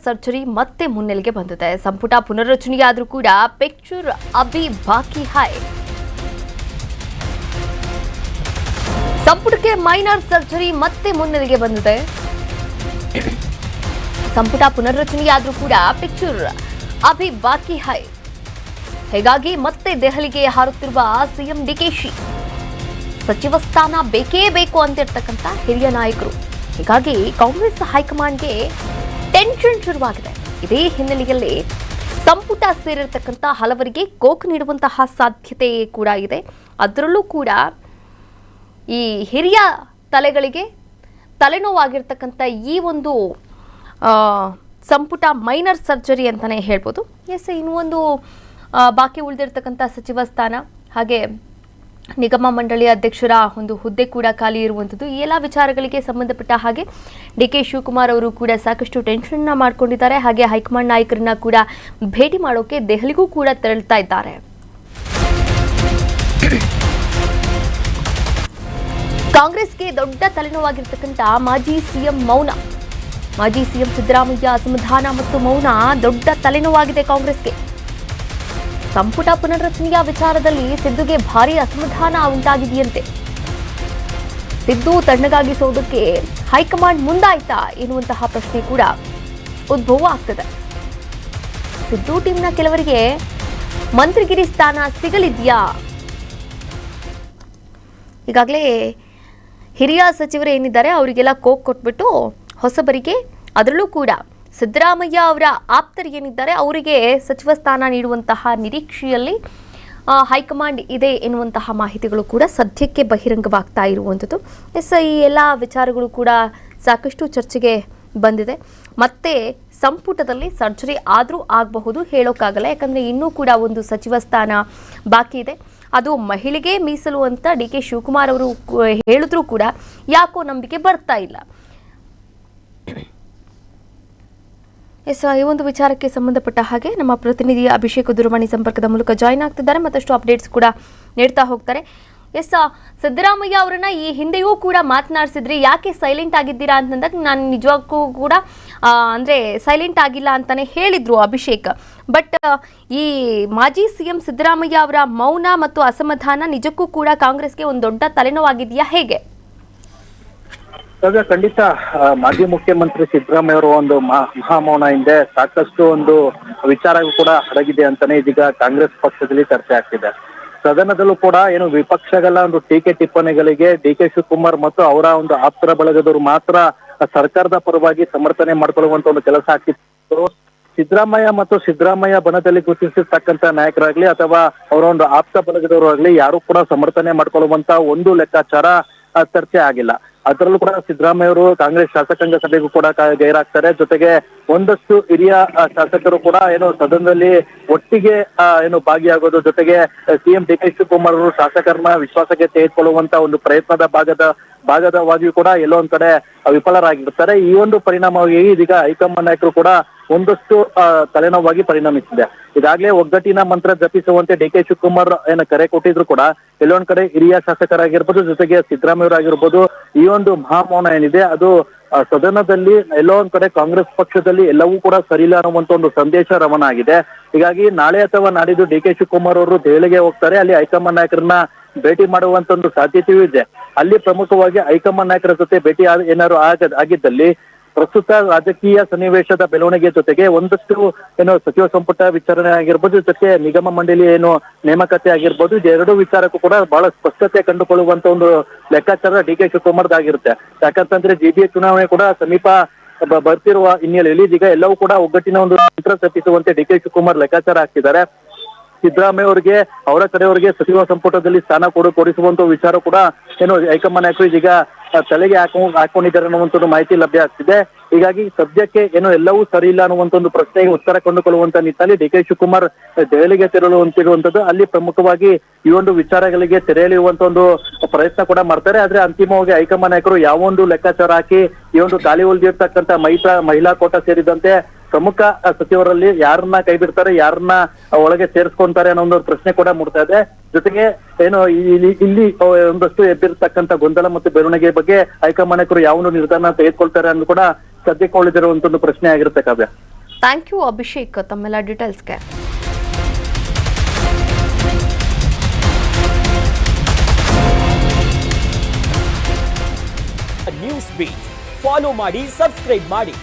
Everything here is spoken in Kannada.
ಸರ್ಜರಿ ಮತ್ತೆ ಮುನ್ನೆಲೆಗೆ ಬಂದಿದೆ. ಸಂಪುಟ ಪುನರ್ರಚನೆಯಾದರೂ ಕೂಡ ಪಿಕ್ಚರ್ ಅಭಿ ಬಾಕಿ ಹೈ. ಸಂಪುಟಕ್ಕೆ ಮೈನರ್ ಸರ್ಜರಿ ಮತ್ತೆ ಮುನ್ನೆಲೆಗೆ ಬಂದಿದೆ. ಸಂಪುಟ ಪುನರ್ರಚನೆಯಾದರೂ ಕೂಡ ಪಿಕ್ಚರ್ ಅಭಿ ಬಾಕಿ ಹೈ. ಹೀಗಾಗಿ ಮತ್ತೆ ದೆಹಲಿಗೆ ಹಾರುತ್ತಿರುವ ಸಿಎಂ ಡಿಕೆಶಿ ಸಚಿವ ಸ್ಥಾನ ಬೇಕೇ ಬೇಕು ಅಂತಿರ್ತಕ್ಕಂಥ ಹಿರಿಯ ನಾಯಕರು. ಹೀಗಾಗಿ ಕಾಂಗ್ರೆಸ್ ಹೈಕಮಾಂಡ್ಗೆ ಟೆನ್ಷನ್ ಶುರುವಾಗಿದೆ. ಇದೇ ಹಿನ್ನೆಲೆಯಲ್ಲಿ ಸಂಪುಟ ಸೇರಿರ್ತಕ್ಕಂಥ ಹಲವರಿಗೆ ಕೋಕ್ ನೀಡುವಂತಹ ಸಾಧ್ಯತೆ ಕೂಡ ಇದೆ. ಅದರಲ್ಲೂ ಕೂಡ ಈ ಹಿರಿಯ ತಲೆಗಳಿಗೆ ತಲೆನೋವಾಗಿರ್ತಕ್ಕಂಥ ಈ ಒಂದು ಸಂಪುಟ ಮೈನರ್ ಸರ್ಜರಿ ಅಂತಲೇ ಹೇಳ್ಬೋದು. ಇನ್ನೂ ಒಂದು ಬಾಕಿ ಉಳಿದಿರ್ತಕ್ಕಂಥ ಸಚಿವ ಸ್ಥಾನ ಹಾಗೆ ನಿಗಮ ಮಂಡಳಿಯ ಅಧ್ಯಕ್ಷರ ಒಂದು ಹುದ್ದೆ ಕೂಡ ಖಾಲಿ ಇರುವಂಥದ್ದು. ಈ ಎಲ್ಲ ವಿಚಾರಗಳಿಗೆ ಸಂಬಂಧಪಟ್ಟ ಹಾಗೆ ಡಿಕೆ ಶಿವಕುಮಾರ್ ಅವರು ಕೂಡ ಸಾಕಷ್ಟು ಟೆನ್ಷನ್ನ ಮಾಡ್ಕೊಂಡಿದ್ದಾರೆ. ಹಾಗೆ ಹೈಕಮಾಂಡ್ ನಾಯಕರನ್ನ ಕೂಡ ಭೇಟಿ ಮಾಡೋಕೆ ದೆಹಲಿಗೂ ಕೂಡ ತೆರಳುತ್ತಾ ಇದ್ದಾರೆ. ಕಾಂಗ್ರೆಸ್ಗೆ ದೊಡ್ಡ ತಲೆನೋವಾಗಿರ್ತಕ್ಕಂಥ ಮಾಜಿ ಸಿಎಂ ಮೌನ. ಮಾಜಿ ಸಿಎಂ ಸಿದ್ದರಾಮಯ್ಯ ಅಸಮಾಧಾನ ಮತ್ತು ಮೌನ ದೊಡ್ಡ ತಲೆನೋವಾಗಿದೆ ಕಾಂಗ್ರೆಸ್ಗೆ. ಸಂಪುಟ ಪುನರ್ರಚನೆಯ ವಿಚಾರದಲ್ಲಿ ಸಿದ್ದುಗೆ ಭಾರಿ ಅಸಮಾಧಾನ ಉಂಟಾಗಿದೆಯಂತೆ. ಸಿದ್ದು ತಣ್ಣಗಾಗಿಸೋದಕ್ಕೆ ಹೈಕಮಾಂಡ್ ಮುಂದಾಯ್ತಾ ಎನ್ನುವಂತಹ ಪ್ರಶ್ನೆ ಕೂಡ ಉದ್ಭವ ಆಗ್ತದೆ. ಸಿದ್ದು ಟೀಮ್ನ ಕೆಲವರಿಗೆ ಮಂತ್ರಿಗಿರಿ ಸ್ಥಾನ ಸಿಗಲಿದೆಯಾ? ಈಗಾಗಲೇ ಹಿರಿಯ ಸಚಿವರು ಏನಿದ್ದಾರೆ ಅವರಿಗೆಲ್ಲ ಕೋಕ್ ಕೊಟ್ಬಿಟ್ಟು ಹೊಸಬರಿಗೆ, ಅದರಲ್ಲೂ ಕೂಡ ಸಿದ್ದರಾಮಯ್ಯ ಅವರ ಆಪ್ತರು ಏನಿದ್ದಾರೆ ಅವರಿಗೆ ಸಚಿವ ಸ್ಥಾನ ನೀಡುವಂತಹ ನಿರೀಕ್ಷೆಯಲ್ಲಿ ಹೈಕಮಾಂಡ್ ಇದೆ ಎನ್ನುವಂತಹ ಮಾಹಿತಿಗಳು ಕೂಡ ಸದ್ಯಕ್ಕೆ ಬಹಿರಂಗವಾಗ್ತಾ ಇರುವಂಥದ್ದು. ಈ ಎಲ್ಲ ವಿಚಾರಗಳು ಕೂಡ ಸಾಕಷ್ಟು ಚರ್ಚೆಗೆ ಬಂದಿದೆ. ಮತ್ತೆ ಸಂಪುಟದಲ್ಲಿ ಸರ್ಜರಿ ಆದರೂ ಆಗಬಹುದು, ಹೇಳೋಕ್ಕಾಗಲ್ಲ. ಯಾಕಂದರೆ ಇನ್ನೂ ಕೂಡ ಒಂದು ಸಚಿವ ಸ್ಥಾನ ಬಾಕಿ ಇದೆ. ಅದು ಮಹಿಳೆಗೆ ಮೀಸಲು ಅಂತ ಡಿಕೆ ಶಿವಕುಮಾರ್ ಅವರು ಹೇಳಿದ್ರೂ ಕೂಡ ಯಾಕೋ ನಂಬಿಕೆ ಬರ್ತಾ ಇಲ್ಲ. ಈ ಒಂದು ವಿಚಾರಕ್ಕೆ ಸಂಬಂಧಪಟ್ಟ ಹಾಗೆ ನಮ್ಮ ಪ್ರತಿನಿಧಿ ಅಭಿಷೇಕ್ ದೂರವಾಣಿ ಸಂಪರ್ಕದ ಮೂಲಕ ಜಾಯಿನ್ ಆಗ್ತಿದ್ದಾರೆ. ಮತ್ತಷ್ಟು ಅಪ್ಡೇಟ್ಸ್ ಕೂಡ ನೀಡ್ತಾ ಹೋಗ್ತಾರೆ. ಸಿದ್ದರಾಮಯ್ಯ ಅವರನ್ನ ಈ ಹಿಂದೆಯೂ ಕೂಡ ಮಾತನಾಡಿಸಿದ್ರಿ, ಯಾಕೆ ಸೈಲೆಂಟ್ ಆಗಿದ್ದೀರಾ ಅಂತಂದಾಗ ನಾನು ನಿಜವಾಗೂ ಕೂಡ ಅಂದರೆ ಸೈಲೆಂಟ್ ಆಗಿಲ್ಲ ಅಂತಾನೆ ಹೇಳಿದ್ರು ಅಭಿಷೇಕ್. ಬಟ್ ಈ ಮಾಜಿ ಸಿಎಂ ಸಿದ್ದರಾಮಯ್ಯ ಅವರ ಮೌನ ಮತ್ತು ಅಸಮಾಧಾನ ನಿಜಕ್ಕೂ ಕೂಡ ಕಾಂಗ್ರೆಸ್ಗೆ ಒಂದು ದೊಡ್ಡ ತಲೆನೋವಾಗಿದೆಯಾ, ಹೇಗೆ? ಖಂಡಿತ ಮಾಜಿ ಮುಖ್ಯಮಂತ್ರಿ ಸಿದ್ದರಾಮಯ್ಯ ಅವರು ಒಂದು ಮಹಾಮೌನ ಹಿಂದೆ ಸಾಕಷ್ಟು ಒಂದು ವಿಚಾರ ಕೂಡ ಅಡಗಿದೆ ಅಂತಾನೆ ಇದೀಗ ಕಾಂಗ್ರೆಸ್ ಪಕ್ಷದಲ್ಲಿ ಚರ್ಚೆ ಆಗ್ತಿದೆ. ಸದನದಲ್ಲೂ ಕೂಡ ಏನು ವಿಪಕ್ಷಗಳ ಒಂದು ಟೀಕೆ ಟಿಪ್ಪಣಿಗಳಿಗೆ ಡಿಕೆ ಶಿವಕುಮಾರ್ ಮತ್ತು ಅವರ ಒಂದು ಆಪ್ತರ ಬಳಗದವರು ಮಾತ್ರ ಸರ್ಕಾರದ ಪರವಾಗಿ ಸಮರ್ಥನೆ ಮಾಡ್ಕೊಳ್ಳುವಂತ ಒಂದು ಕೆಲಸ ಆಗ್ತಿತ್ತು. ಸಿದ್ದರಾಮಯ್ಯ ಮತ್ತು ಸಿದ್ದರಾಮಯ್ಯ ಬಣದಲ್ಲಿ ಗುರುತಿಸಿರ್ತಕ್ಕಂಥ ನಾಯಕರಾಗ್ಲಿ ಅಥವಾ ಅವರ ಒಂದು ಆಪ್ತ ಬಳಗದವರು ಆಗ್ಲಿ ಯಾರು ಕೂಡ ಸಮರ್ಥನೆ ಮಾಡ್ಕೊಳ್ಳುವಂತ ಒಂದು ಲೆಕ್ಕಾಚಾರ ಚರ್ಚೆ ಆಗಿಲ್ಲ. ಅದರಲ್ಲೂ ಕೂಡ ಸಿದ್ದರಾಮಯ್ಯ ಅವರು ಕಾಂಗ್ರೆಸ್ ಶಾಸಕಾಂಗ ಸಭೆಗೂ ಕೂಡ ಗೈರಾಗ್ತಾರೆ. ಜೊತೆಗೆ ಒಂದಷ್ಟು ಹಿರಿಯ ಶಾಸಕರು ಕೂಡ ಏನು ಸದನದಲ್ಲಿ ಒಟ್ಟಿಗೆ ಏನು ಭಾಗಿಯಾಗೋದು, ಜೊತೆಗೆ ಸಿಎಂ ಡಿಕೆ ಶಿವಕುಮಾರ್ ಅವರು ಶಾಸಕರನ್ನ ವಿಶ್ವಾಸಕ್ಕೆ ತೆಗೆದುಕೊಳ್ಳುವಂತ ಒಂದು ಪ್ರಯತ್ನದ ಭಾಗದವಾಗಿಯೂ ಕೂಡ ಎಲ್ಲೋ ಒಂದ್ ಕಡೆ ವಿಫಲರಾಗಿರ್ತಾರೆ. ಈ ಒಂದು ಪರಿಣಾಮವಾಗಿ ಇದೀಗ ಹೈಕಮಾಂಡ್ ನಾಯಕರು ಕೂಡ ಒಂದಷ್ಟು ತಲೆನೋವಾಗಿ ಪರಿಣಮಿಸಿದೆ. ಈಗಾಗಲೇ ಒಗ್ಗಟ್ಟಿನ ಮಂತ್ರ ಜಪಿಸುವಂತೆ ಡಿಕೆ ಶಿವಕುಮಾರ್ ಏನು ಕರೆ ಕೊಟ್ಟಿದ್ರು ಕೂಡ ಎಲ್ಲೊಂದ್ ಕಡೆ ಹಿರಿಯ ಶಾಸಕರಾಗಿರ್ಬೋದು, ಜೊತೆಗೆ ಸಿದ್ದರಾಮಯ್ಯವರಾಗಿರ್ಬೋದು, ಈ ಒಂದು ಮಹಾಮೌನ ಏನಿದೆ ಅದು ಸದನದಲ್ಲಿ ಎಲ್ಲೋ ಒಂದ್ ಕಡೆ ಕಾಂಗ್ರೆಸ್ ಪಕ್ಷದಲ್ಲಿ ಎಲ್ಲವೂ ಕೂಡ ಸರಿಯಿಲ್ಲ ಅನ್ನುವಂತ ಒಂದು ಸಂದೇಶ ರವಾನ ಆಗಿದೆ. ಹೀಗಾಗಿ ನಾಳೆ ಅಥವಾ ನಾಡಿದ್ದು ಡಿಕೆ ಶಿವಕುಮಾರ್ ಅವರು ದೆಹಲಿಗೆ ಹೋಗ್ತಾರೆ. ಅಲ್ಲಿ ಹೈಕಮಾಂಡ್ ನಾಯಕರನ್ನ ಭೇಟಿ ಮಾಡುವಂತ ಒಂದು ಸಾಧ್ಯತೆಯೂ ಇದೆ. ಅಲ್ಲಿ ಪ್ರಮುಖವಾಗಿ ಹೈಕಮಾಂಡ್ ನಾಯಕರ ಜೊತೆ ಭೇಟಿ ಏನಾದ್ರು ಆಗಿದ್ದಲ್ಲಿ ಪ್ರಸ್ತುತ ರಾಜಕೀಯ ಸನ್ನಿವೇಶದ ಬೆಳವಣಿಗೆ ಜೊತೆಗೆ ಒಂದಷ್ಟು ಏನು ಸಚಿವ ಸಂಪುಟ ವಿಚಾರಣೆ ಆಗಿರ್ಬೋದು, ಜೊತೆಗೆ ನಿಗಮ ಮಂಡಳಿ ಏನು ನೇಮಕಾತಿ ಆಗಿರ್ಬೋದು, ಇದೆರಡು ವಿಚಾರಕ್ಕೂ ಕೂಡ ಬಹಳ ಸ್ಪಷ್ಟತೆ ಕಂಡುಕೊಳ್ಳುವಂತ ಒಂದು ಲೆಕ್ಕಾಚಾರ ಡಿಕೆ ಶಿವಕುಮಾರ್ ಆಗಿರುತ್ತೆ. ಯಾಕಂತಂದ್ರೆ ಜಿಬಿಎ ಚುನಾವಣೆ ಕೂಡ ಸಮೀಪ ಬರ್ತಿರುವ ಹಿನ್ನೆಲೆಯಲ್ಲಿ ಈಗ ಎಲ್ಲವೂ ಕೂಡ ಒಗ್ಗಟ್ಟಿನ ಒಂದು ತಂತ್ರ ತಪ್ಪಿಸುವಂತೆ ಡಿಕೆ ಶಿವಕುಮಾರ್ ಲೆಕ್ಕಾಚಾರ ಹಾಕ್ತಿದ್ದಾರೆ. ಸಿದ್ದರಾಮಯ್ಯ ಅವರಿಗೆ ಅವರ ಕಡೆಯವರಿಗೆ ಸಚಿವ ಸಂಪುಟದಲ್ಲಿ ಸ್ಥಾನ ಕೊಡಿಸುವಂತ ವಿಚಾರ ಕೂಡ ಏನು ಹೈಕಮಾಂಡ್ ನಾಯಕರು ಇದೀಗ ತಲೆಗೆ ಹಾಕೊಂಡಿದ್ದಾರೆ ಅನ್ನುವಂತ ಮಾಹಿತಿ ಲಭ್ಯ ಆಗ್ತಿದೆ. ಹೀಗಾಗಿ ಸದ್ಯಕ್ಕೆ ಏನು ಎಲ್ಲವೂ ಸರಿ ಇಲ್ಲ ಅನ್ನುವಂತ ಒಂದು ಪ್ರಶ್ನೆಗೆ ಉತ್ತರ ಕಂಡುಕೊಳ್ಳುವಂತ ನಿಟ್ಟಿನಲ್ಲಿ ಡಿಕೆ ಶಿವಕುಮಾರ್ ದೆಹಲಿಗೆ ತೆರಳುವಂತಿರುವಂತದ್ದು. ಅಲ್ಲಿ ಪ್ರಮುಖವಾಗಿ ಈ ಒಂದು ವಿಚಾರಗಳಿಗೆ ತೆರೆ ಎಳೆಯುವಂತ ಒಂದು ಪ್ರಯತ್ನ ಕೂಡ ಮಾಡ್ತಾರೆ. ಆದ್ರೆ ಅಂತಿಮವಾಗಿ ಹೈಕಮಾಂಡ್ ನಾಯಕರು ಯಾವೊಂದು ಲೆಕ್ಕಾಚಾರ ಹಾಕಿ ಈ ಒಂದು ಖಾಲಿ ಉಳಿದಿರ್ತಕ್ಕಂಥ ಮಹಿಳಾ ಕೋಟಾ ಸೇರಿದಂತೆ ಪ್ರಮುಖ ಸಚಿವರಲ್ಲಿ ಯಾರನ್ನ ಕೈ ಬಿಡ್ತಾರೆ, ಯಾರನ್ನ ಒಳಗೆ ಸೇರಿಸ್ಕೊಂತಾರೆ ಅನ್ನೋ ಒಂದು ಪ್ರಶ್ನೆ ಕೂಡ ಮೂಡ್ತಾ ಇದೆ. ಜೊತೆಗೆ ಏನು ಇಲ್ಲಿ ಒಂದಷ್ಟು ಎದ್ದಿರ್ತಕ್ಕಂಥ ಗೊಂದಲ ಮತ್ತು ಬೆಳವಣಿಗೆ ಬಗ್ಗೆ ಹೈಕಮಾಂಡ್ ನಾಯಕರು ಯಾವ ನಿರ್ಧಾರ ತೆಗೆದುಕೊಳ್ತಾರೆ ಅನ್ನೋದು ಕೂಡ ಸದ್ಯಕ್ಕೆ ಉಳಿದಿರುವಂತ ಒಂದು ಪ್ರಶ್ನೆ ಆಗಿರುತ್ತೆ ಕಾವ್ಯ. ಥ್ಯಾಂಕ್ ಯು ಅಭಿಷೇಕ್ ತಮ್ಮೆಲ್ಲ ಡೀಟೇಲ್ಸ್ಗೆ. ನ್ಯೂಸ್ ಬೀಟ್ ಫಾಲೋ ಮಾಡಿ, ಸಬ್ಸ್ಕ್ರೈಬ್ ಮಾಡಿ.